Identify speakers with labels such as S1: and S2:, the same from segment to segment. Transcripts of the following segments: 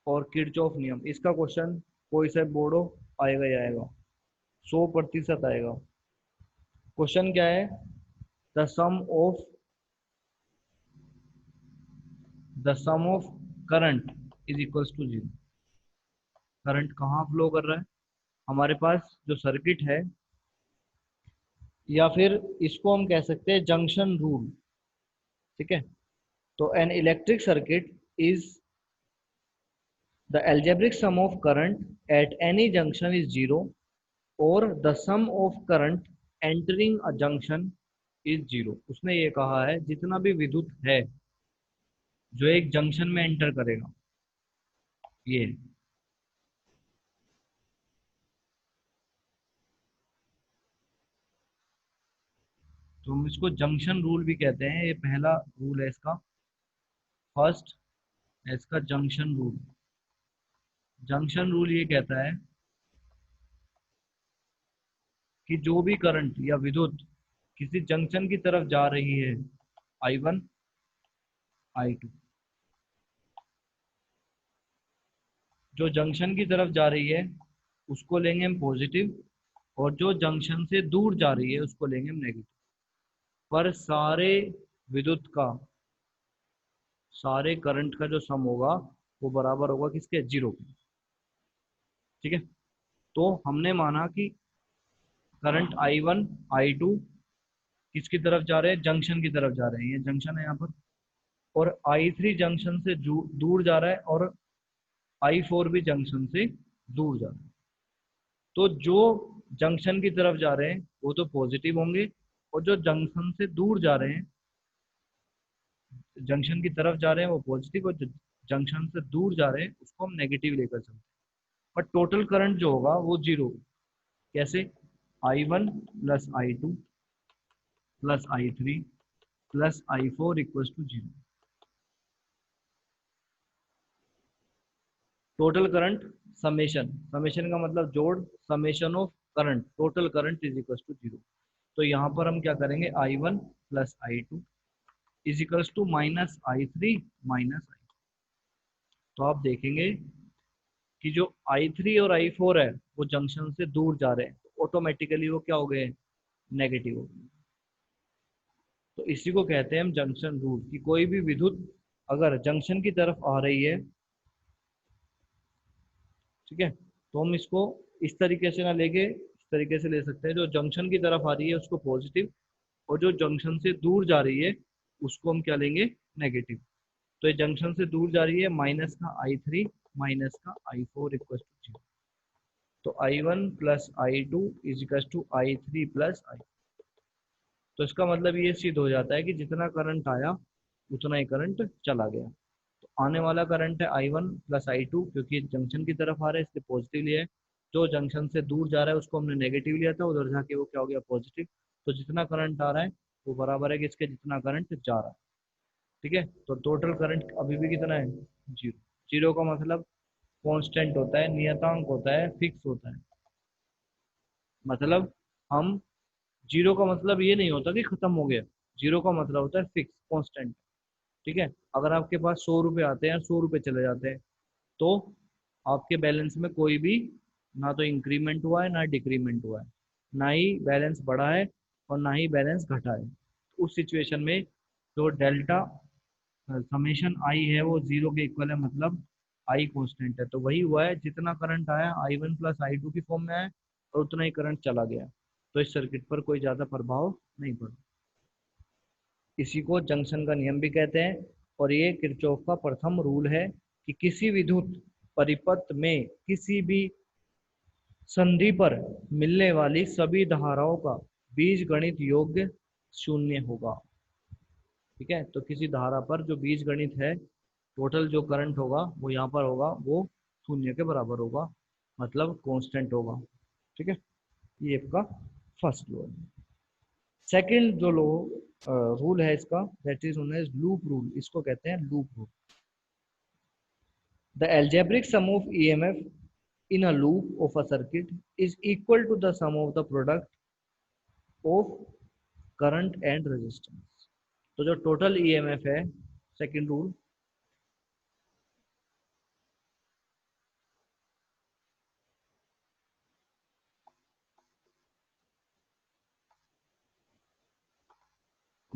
S1: और किरचॉफ नियम, इसका क्वेश्चन कोई सा बोर्डो आएगा ही आएगा, 100% आएगा। क्वेश्चन क्या है? The sum of current is equals to 0। Current कहाँ फ्लो कर रहा है? हमारे पास जो सर्किट है, या फिर इसको हम कह सकते हैं जंक्शन रूल। ठीक है, तो an electric circuit is the algebraic sum of current at any junction is 0, or the sum of current entering a junction is 0। उसने ये कहा है जितना भी विद्युत है जो एक जंक्शन में एंटर करेगा, ये तो हम इसको जंक्शन रूल भी कहते हैं। ये पहला रूल है इसका, फर्स्ट है इसका जंक्शन रूल। जंक्शन रूल ये कहता है कि जो भी करंट या विद्युत किसी जंक्शन की तरफ जा रही है, I1 I2, जो जंक्शन की तरफ जा रही है उसको लेंगे हम पॉजिटिव, और जो जंक्शन से दूर जा रही है उसको लेंगे हम नेगेटिव। पर सारे विद्युत का, सारे करंट का जो सम होगा वो बराबर होगा किसके? 0 के। ठीक है, तो हमने माना कि करंट I1 I2 किसकी तरफ जा रहे हैं? जंक्शन की तरफ जा रहे हैं, ये जंक्शन है यहाँ पर। और I3 जंक्शन से दूर जा रहा है, और I4 भी जंक्शन से दूर जा रहा है। तो जो जंक्शन की तरफ जा रहे हैं वो तो पॉजिटिव होंगे, और जो जंक्शन से दूर जा रहे हैं, जंक्शन की तरफ जा रहे हैं वो पॉजिटिव, और जो जंक्शन से दूर जा रहे हैं उसको हम नेगेटिव लेकर चलते हैं। पर टोटल करंट जो होगा वो 0। कैसे? I1 plus I2 plus I3 plus I4 equals to 0। Total current summation, summation का मतलब जोड़, summation of current, total current is equals to 0। तो यहाँ पर हम क्या करेंगे? I1 plus I2 is equals to minus I3 minus I। तो आप देखेंगे कि जो I3 और I4 है वो जंक्शन से दूर जा रहे हैं, तो ऑटोमेटिकली वो क्या हो गए? नेगेटिव हो गए। तो इसी को कहते हैं हम जंक्शन रूल, कि कोई भी विद्युत अगर जंक्शन की तरफ आ रही है, ठीक है, तो हम इसको इस तरीके से ना लेके इस तरीके से ले सकते हैं। जो जंक्शन की तरफ आ रही है उसको पॉजिटिव, और जो जंक्शन से दूर जा रही है उसको हम क्या लेंगे? नेगेटिव। तो ये जंक्शन से दूर जा रही है, माइनस का I3 माइनस का I4 इक्वल टू 0। तो I1 plus I2 is equal to I3 plus I। तो इसका मतलब ये सिद्ध हो जाता है कि जितना करंट आया उतना ही करंट चला गया। तो आने वाला करंट है I1 प्लस I2, क्योंकि जंक्शन की तरफ आ रहा है इसलिए पॉजिटिव लिया है। जो जंक्शन से दूर जा रहा है उसको हमने नेगेटिव लिया था, उधर जाके वो क्या हो गया? पॉजिटिव। तो जितना करंट आ रहा है वो बराबर है कि इसके जितना करंट जा रहा है। ठीक है, तो टोटल करंट अभी भी कितना है? 0। 0 का मतलब कांस्टेंट होता है, नियतांक होता है, फिक्स होता है। मतलब हम, 0 का मतलब ये नहीं होता कि खत्म हो गया। 0 का मतलब होता है फिक्स, कांस्टेंट। ठीक है, अगर आपके पास 100 रुपये आते हैं, 100 रुपये चले जाते हैं, तो आपके बैलेंस में कोई भी ना तो इंक्रीमेंट हुआ है ना डिक्रीमेंट हुआ है, ना ही बैलेंस बढ़ा है और ना ही बैलेंस घटा है। उस सिचुएशन में जो डेल्टा समेशन आई है वो 0 के इक्वल है, मतलब आई कांस्टेंट है। तो वही हुआ है, जितना करंट आया I1 प्लस I2 की फॉर्म में आया, और उतना ही करंट चला गया। तो इस सर्किट पर कोई ज़्यादा प्रभाव नहीं पड़ा। इसी को जंक्शन का नियम भी कहते हैं। और ये किरचॉफ का प्रथम रूल है कि किसी विद्युत परिपथ में किसी भी संधि पर मिलने वाली सभी धाराओं का बीजगणित योग शून्य होगा। ठीक है, तो किसी धारा पर जो बीजगणित है, टोटल जो करंट होगा वो यहाँ पर होगा, वो शून्य के बराबर होगा, मतलब कांस्टेंट होगा। ठीक है, ये आपका फर्स्ट लॉ है। सेकंड जो लॉ रूल है इसका, that is known as loop rule, इसको कहते हैं loop rule. The algebraic sum of EMF in a loop of a circuit is equal to the sum of the product of current and resistance। तो जो total EMF है, second rule,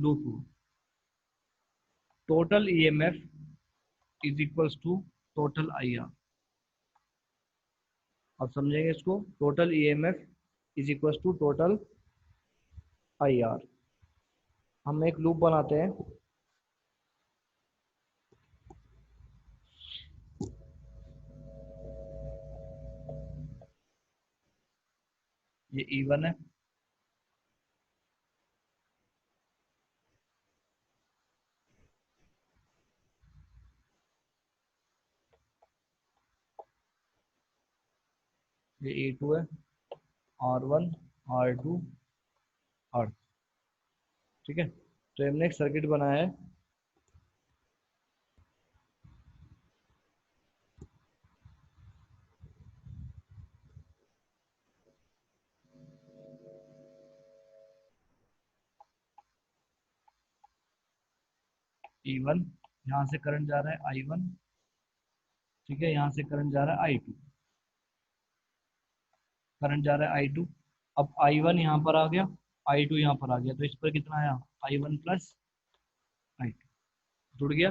S1: loop rule, total EMF is equals to total IR. अब समझेंगे इसको, total EMF is equals to total IR. हम एक loop बनाते हैं, ये E1 है, ये E2 है, R1, R2, R। ठीक है, तो हमने एक सर्किट बनाया है, E1, यहाँ से करंट जा रहा है I1, ठीक है, यहाँ से करंट जा रहा है I2, करंट जा रहा है I2। अब I1 यहाँ पर आ गया, I2 यहाँ पर आ गया, तो इस पर कितना आया, I1 प्लस I2, जुड़ गया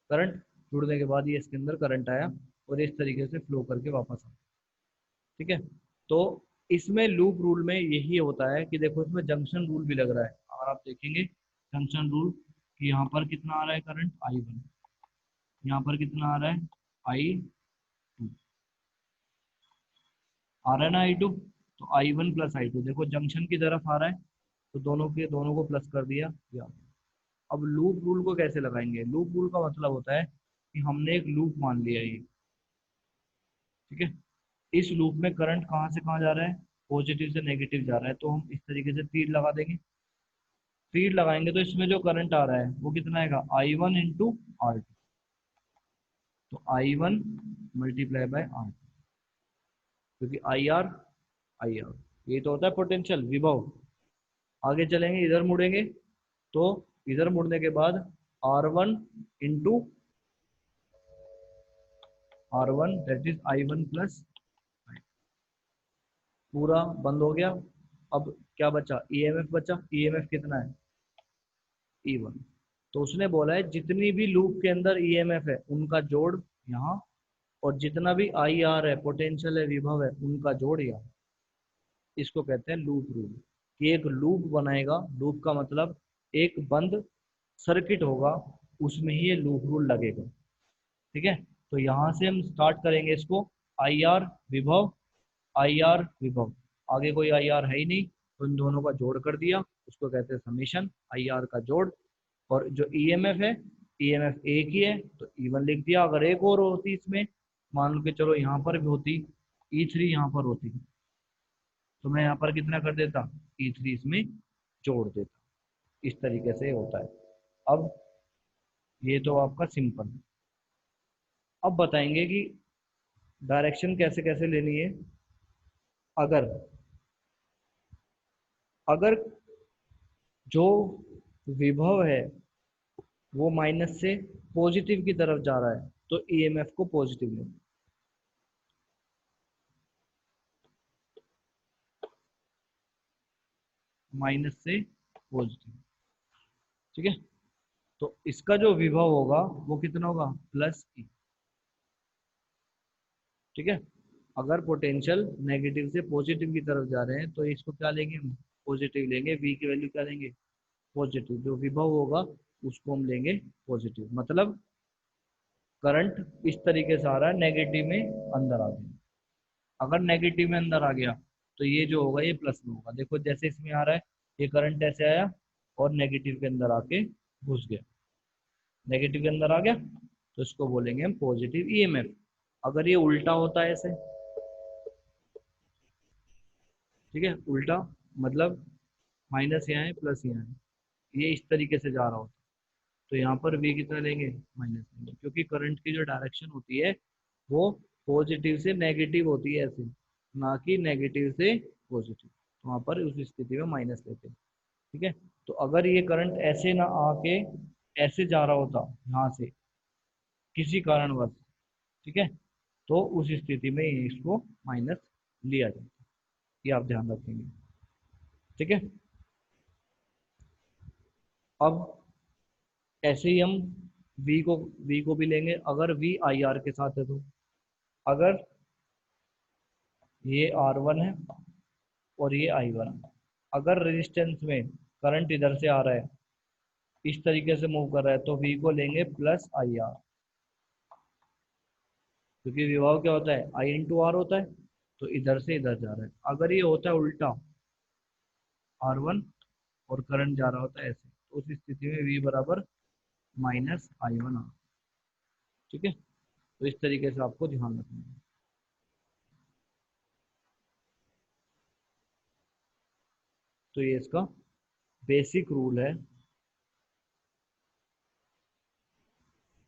S1: करंट। जुड़ने के बाद ये इसके अंदर करंट आया और इस तरीके से फ्लो करके वापस आ। ठीक है, तो इसमें लूप रूल में यही होता है कि देखो इसमें जंक्शन रूल भी लग रहा है। अगर आप देखेंगे जंक्शन रूल कि यहाँ पर कितना आ रहा है करंट I1, यहाँ पर कितना आ रहा है I2, आ रहा है ना I2, तो I1 प्लस I2 देखो जंक्शन की तरफ आ रहा है, तो दोनों के दोनों को प्लस कर दिया या। अब लूप रूल को कैसे लगाएंगे, लूप रूल का मतलब होता है कि हमने एक लूप मान लिया ये, ठीक है, इस लूप में करंट कहाँ से कहाँ जा रहा है, पॉजिटिव से नेगेटिव जा रहा है, तो हम इस तरीके से तीर लगा देंगे। तीर लगाएंगे तो इसमें जो करंट आ रहा है वो कितना आएगा I1 इंटू R2, तो I1 मल्टीप्लाई बाय R2, क्योंकि आई आर ये तो होता है पोटेंशियल विभव। आगे चलेंगे, इधर मुड़ेंगे, तो इधर मुड़ने के बाद R1 into R1 that is I1 plus, पूरा बंद हो गया। अब क्या बचा, ईएमएफ बचा, ईएमएफ कितना है E1। तो उसने बोला है जितनी भी लूप के अंदर ईएमएफ है उनका जोड़ यहाँ, और जितना भी आई आर है पोटेंशियल है विभव है उनका जोड़ यहाँ। इसको कहते हैं लूप रूल, कि एक लूप बनाएगा, लूप का मतलब एक बंद सर्किट होगा, उसमें ही ये लूप रूल लगेगा। ठीक है, तो यहाँ से हम स्टार्ट करेंगे इसको, आई आर विभव, आई आर विभव, आगे कोई आई आर है ही नहीं, तो इन दोनों का जोड़ कर दिया, उसको कहते हैं समीशन, आई आर का जोड़। और जो ईएमएफ है, ईएमएफ एक ही है तो E1 लिख दिया। अगर एक और होती इसमें, मान के चलो यहाँ पर भी होती, E3 यहाँ पर होती, तो मैं यहाँ पर कितना कर देता, E3 इसमें जोड़ देता। इस तरीके से होता है। अब ये तो आपका सिंपल। अब बताएंगे कि डायरेक्शन कैसे कैसे लेनी है। अगर अगर जो विभव है वो माइनस से पॉजिटिव की तरफ जा रहा है तो ईएमएफ को पॉजिटिव लें, माइनस से पॉजिटिव। ठीक है, तो इसका जो विभव होगा वो कितना होगा, प्लस ई। ठीक है, अगर पोटेंशियल नेगेटिव से पॉजिटिव की तरफ जा रहे हैं तो इसको क्या लेंगे हम, पॉजिटिव लेंगे। वी की वैल्यू क्या लेंगे, पॉजिटिव। जो विभव होगा उसको हम लेंगे पॉजिटिव, मतलब करंट इस तरीके से आ रहा है, नेगेटिव में अंदर आ गया। अगर नेगेटिव में अंदर आ गया तो ये जो होगा ये प्लस में होगा। देखो जैसे इसमें आ रहा है, ये करंट ऐसे आया और नेगेटिव के अंदर आके घुस गया, नेगेटिव के अंदर आ गया, तो इसको बोलेंगे हम पॉजिटिव ईएमएफ। अगर ये उल्टा होता है ऐसे, ठीक है, उल्टा मतलब माइनस यहाँ है प्लस यहाँ है, ये इस तरीके से जा रहा होता, तो यहाँ पर v कितना लेंगे, माइनस लेंगे, क्योंकि करंट की जो डायरेक्शन होती है वो पॉजिटिव से नेगेटिव होती है ऐसे, ना कि नेगेटिव से पॉजिटिव। तो वहाँ पर उस स्थिति में माइनस लेते हैं। ठीक है, तो अगर ये करंट ऐसे ना आके ऐसे जा रहा होता यहाँ से किसी कारणवश, ठीक है, तो उस स्थिति में इसको माइनस लिया जाता है। ये आप ध्यान रखेंगे। ठीक है, अब ऐसे ही हम वी को भी लेंगे, अगर वी आई आर के साथ है तो। अगर ये आर वन है और ये आई वन है, अगर रेजिस्टेंस में करंट इधर से आ रहा है, इस तरीके से मूव कर रहा है, तो वी को लेंगे प्लस आई आर, क्योंकि विभव क्या होता है, आई इंटू आर होता है, तो इधर से इधर जा रहा है। अगर ये होता है उल्टा, आर वन और करंट जा रहा होता है ऐसे, तो उस स्थिति में वी बराबर माइनस आई वन आर। ठीक है, तो इस तरीके से आपको ध्यान रखना है। तो ये इसका बेसिक रूल है।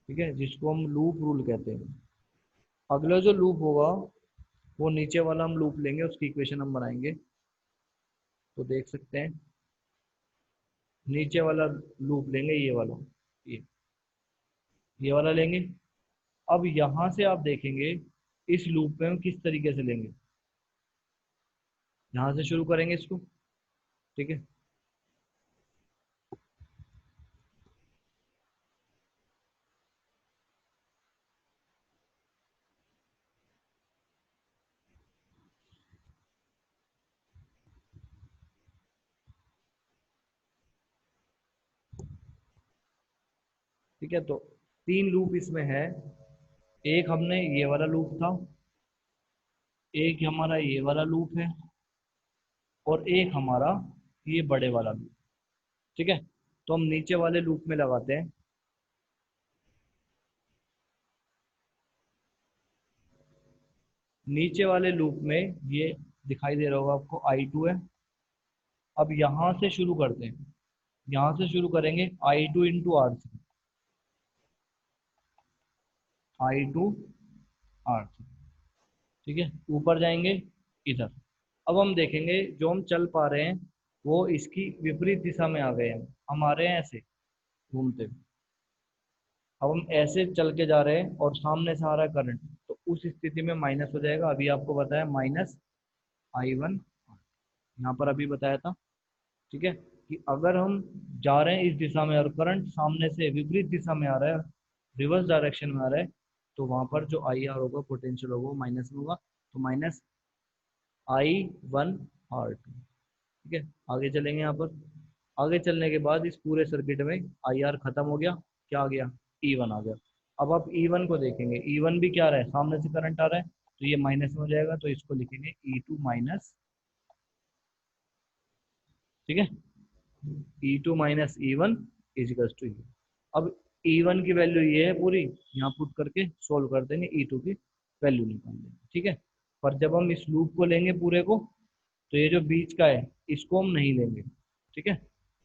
S1: ठीक है, जिसको हम लूप रूल कहते हैं। अगला जो लूप होगा वो नीचे वाला हम लूप लेंगे, उसकी इक्वेशन हम बनाएंगे। तो देख सकते हैं, नीचे वाला लूप लेंगे, ये वाला, ये ये वाला लेंगे। अब यहां से आप देखेंगे इस लूप में हम किस तरीके से लेंगे। यहां से शुरू करेंगे इसको। ठीक है, ठीक है। तो तीन लूप इसमें है। एक हमने ये वाला लूप था, एक हमारा ये वाला लूप है, और एक हमारा ये बड़े वाला लूप। ठीक है, तो हम नीचे वाले लूप में लगाते हैं। नीचे वाले लूप में ये दिखाई दे रहा होगा आपको, आई टू है। अब यहां से शुरू करते हैं, यहां से शुरू करेंगे, I two into R three, I two R three. ठीक है, ऊपर जाएंगे इधर। अब हम देखेंगे जो हम चल पा रहे हैं वो इसकी विपरीत दिशा में आ गए हैं, हम आ रहे हैं ऐसे घूमते हुए। अब हम ऐसे चल के जा रहे हैं और सामने से आ रहा है करंट, तो उस स्थिति में माइनस हो जाएगा। अभी आपको बताया माइनस आई वन, यहाँ पर अभी बताया था। ठीक है, कि अगर हम जा रहे हैं इस दिशा में और करंट सामने से विपरीत दिशा में आ रहा है, रिवर्स डायरेक्शन में आ रहा है, तो वहां पर जो आई आर होगा, पोटेंशियल होगा, वो माइनस में होगा। तो minus I one R two. ठीक है, आगे चलेंगे यहाँ पर। आगे चलने के बाद इस पूरे सर्किट में आई आर खत्म हो गया, क्या आ गया, ई वन आ गया। अब आप ई वन को देखेंगे, ई वन भी क्या आ रहा है, सामने से करंट आ रहा है, तो ये माइनस में हो जाएगा, तो इसको लिखेंगे ई टू माइनस। ठीक है, E two minus E one equals to U. अब ई वन की वैल्यू ये है पूरी, यहाँ पुट करके सोल्व कर देंगे, ई टू की वैल्यू निकाल देंगे। ठीक है, पर जब हम इस लूप को लेंगे पूरे को, तो ये जो बीच का है इसको हम नहीं लेंगे। ठीक है,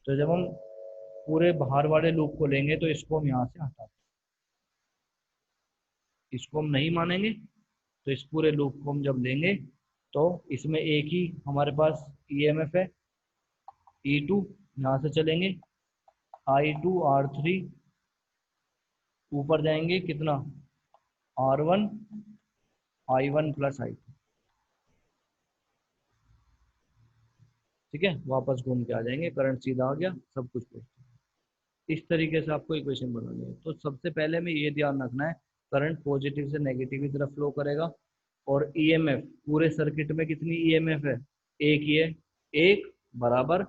S1: तो जब हम पूरे बाहर वाले लूप को लेंगे तो इसको हम यहाँ से हटा देंगे, इसको हम नहीं मानेंगे। तो इस पूरे लूप को हम जब लेंगे तो इसमें एक ही हमारे पास ईएमएफ है, ई टू। यहाँ से चलेंगे, आई टू आर थ्री, ऊपर जाएंगे कितना, R one I one plus I two. ठीक है, वापस घूम के आ जाएंगे, करंट सीधा आ गया, सब कुछ इस तरीके से आपको इक्वेशन बनानी है। तो सबसे पहले में ये ध्यान रखना है, करंट पॉजिटिव से नेगेटिव की तरफ फ्लो करेगा। और ईएमएफ पूरे सर्किट में कितनी ईएमएफ है, एक ही है, एक बराबर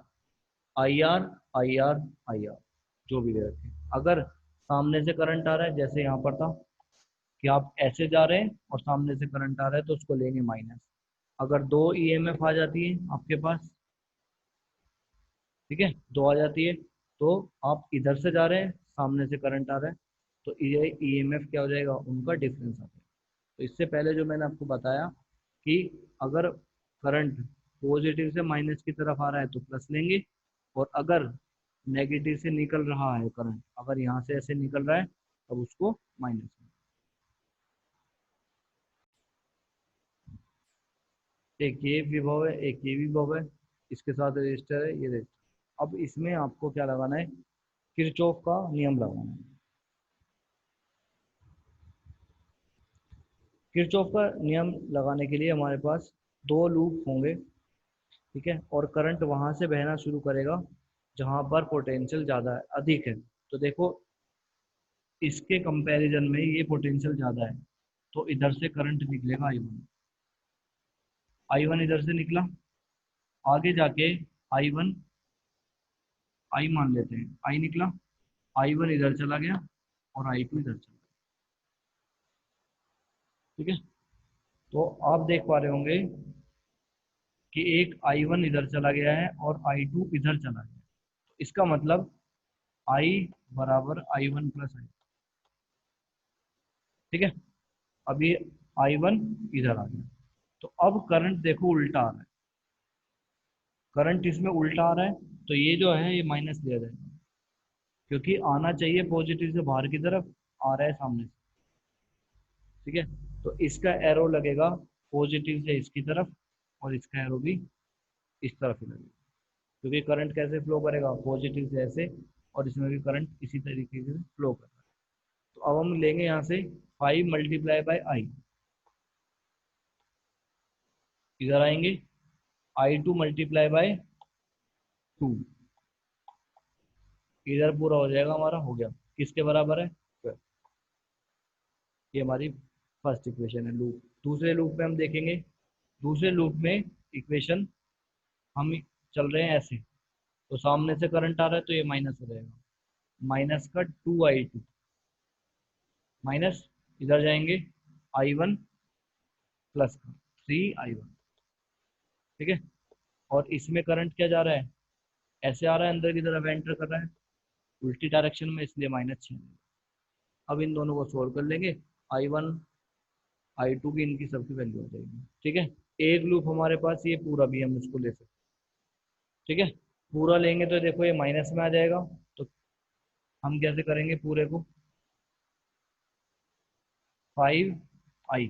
S1: I R I R I R, जो भी दे रखे। अगर सामने से करंट आ रहा है, जैसे यहाँ पर था कि आप ऐसे जा रहे हैं और सामने से करंट आ रहा है, तो उसको लेंगे माइनस। अगर दो ईएमएफ आ जाती है आपके पास, ठीक है, दो आ जाती है, तो आप इधर से जा रहे हैं, सामने से करंट आ रहा है, तो ये ईएमएफ क्या हो जाएगा, उनका डिफरेंस आ जाएगा। तो इससे पहले जो मैंने आपको बताया कि अगर करंट पॉजिटिव से माइनस की तरफ आ रहा है तो प्लस लेंगे, और अगर नेगेटिव से निकल रहा है करंट, अगर यहाँ से ऐसे निकल रहा है, तब उसको माइनस में। एक ये विभव है, एक ये विभव है, इसके साथ रजिस्टर है, ये रजिस्टर। अब इसमें आपको क्या लगाना है, किरचॉफ का नियम लगाना है। किरचॉफ का नियम लगाने के लिए हमारे पास दो लूप होंगे। ठीक है, और करंट वहां से बहना शुरू करेगा जहां पर पोटेंशियल ज़्यादा है, अधिक है। तो देखो इसके कंपैरिजन में ये पोटेंशियल ज़्यादा है, तो इधर से करंट निकलेगा I1। I1 इधर से निकला, आगे जाके I1 आई मान लेते हैं, आई निकला, I1 इधर चला गया और I2 इधर चला गया। ठीक है, तो आप देख पा रहे होंगे कि एक I1 इधर चला गया है और I2 इधर चला गया। तो इसका मतलब I बराबर I1 प्लस I। ठीक है, अब ये I1 इधर आ गया, तो अब करंट देखो उल्टा आ रहा है, करंट इसमें उल्टा आ रहा है, तो ये जो है ये माइनस दिया जाएगा, क्योंकि आना चाहिए पॉजिटिव से बाहर की तरफ, आ रहा है सामने से। ठीक है, तो इसका एरो लगेगा पॉजिटिव से इसकी तरफ और इसका एरो भी इस तरफ ही लगेगा, क्योंकि करंट कैसे फ्लो करेगा, पॉजिटिव से ऐसे, और इसमें भी करंट इसी तरीके से फ्लो कर रहा है। तो अब हम लेंगे यहाँ से 5 मल्टीप्लाई बाई आई, इधर आएंगे I2 मल्टीप्लाई बाय 2, इधर पूरा हो जाएगा, हमारा हो गया, किसके बराबर है 12। ये हमारी फर्स्ट इक्वेशन है लूप। दूसरे लूप में हम देखेंगे, दूसरे लूप में इक्वेशन हम चल रहे हैं ऐसे, तो सामने से करंट आ रहा है तो ये माइनस हो जाएगा, माइनस का 2I2 माइनस, इधर जाएंगे I1 प्लस का 3I1। ठीक है, और इसमें करंट क्या जा रहा है, ऐसे आ रहा है, अंदर की तरफ एंटर कर रहा है उल्टी डायरेक्शन में, इसलिए -6। अब इन दोनों को सोल्व कर लेंगे, I1 I2 की इनकी सबकी वैल्यू हो जाएगी। ठीक है, एक लूप हमारे पास ये पूरा भी हम इसको ले सकते हैं। ठीक है, पूरा लेंगे तो देखो ये माइनस में आ जाएगा, तो हम कैसे करेंगे पूरे को, 5I,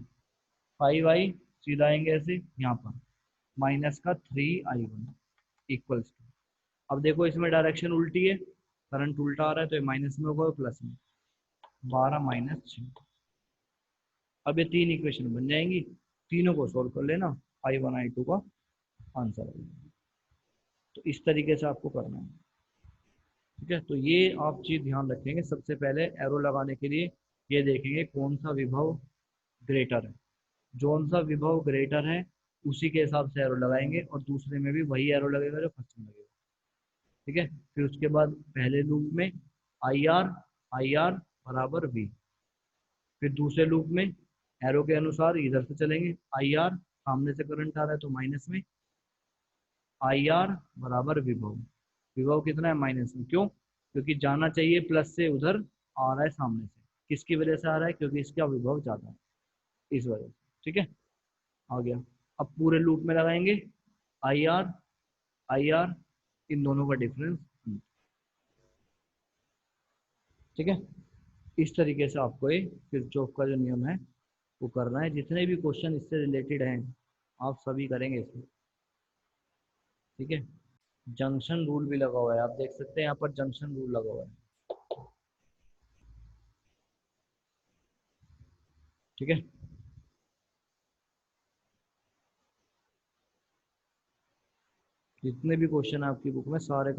S1: 5I सीधा आएंगे ऐसे यहाँ पर, माइनस का 3I1 इक्वल्स टू, अब देखो इसमें डायरेक्शन उल्टी है, करंट उल्टा आ रहा है, तो ये माइनस में होगा प्लस में, 12 - 6। अब ये तीन इक्वेशन बन जाएंगी, तीनों को सोल्व कर लेना, I1 I2 का आंसर आ जाएगा। तो इस तरीके से आपको करना है। ठीक है, तो ये आप चीज ध्यान रखेंगे, सबसे पहले एरो लगाने के लिए ये देखेंगे कौन सा विभव ग्रेटर है, जोन सा विभव ग्रेटर है उसी के हिसाब से एरो लगाएंगे, और दूसरे में भी वही एरो लगेगा जो फर्स्ट में लगेगा। ठीक है, फिर उसके बाद पहले लूप में आई आर बराबर वी, फिर दूसरे लूप में एरो के अनुसार इधर से चलेंगे, आई आर सामने से करंट आ रहा है तो माइनस में, आई आर बराबर विभव, विभव कितना है माइनस में, क्यों, क्योंकि जाना चाहिए प्लस से, उधर आ रहा है सामने से, किसकी वजह से आ रहा है, क्योंकि इसका विभव ज्यादा है, इस वजह से। ठीक है, आ गया। अब पूरे लूप में लगाएंगे आई आर इन दोनों का डिफरेंस। ठीक है, इस तरीके से आपको ये किरचॉफ का जो नियम है वो करना है, जितने भी क्वेश्चन इससे रिलेटेड हैं आप सभी करेंगे इसमें। ठीक है, जंक्शन रूल भी लगा हुआ है, आप देख सकते हैं यहाँ पर जंक्शन रूल लगा हुआ है। ठीक है, जितने भी क्वेश्चन है आपकी बुक में सारे